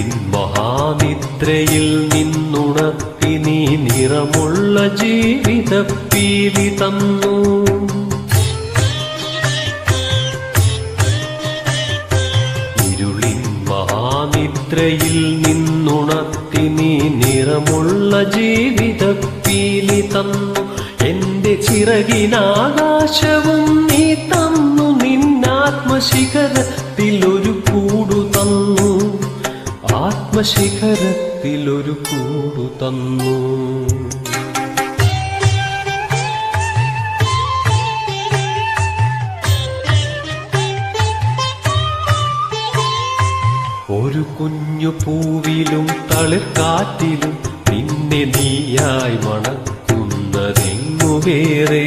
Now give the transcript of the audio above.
ഇരുളിൻ മഹാനിദ്രയിൽ നിന്നുണർത്തി നീ നിറമുള്ള ജീവിതപ്പീലി തന്നു. ഇരുളിൻ മഹാനിദ്രയിൽ നിന്നുണർത്തി നീ നിറമുള്ള ജീവിതപ്പീലി തന്നു. എന്റെ ചിറകിനാകാശവും നീ തന്നു. നിന്നാത്മശിഖരത്തിലൊരു കൂടു തന്നു. ആത്മശിഖരത്തിലൊരു കൂടു തന്നു. ഒരു കുഞ്ഞു പൂവിലും തളിർക്കാറ്റിലും നിന്നെ നീയായി മണക്കുന്നതെങ്ങു വേറെ.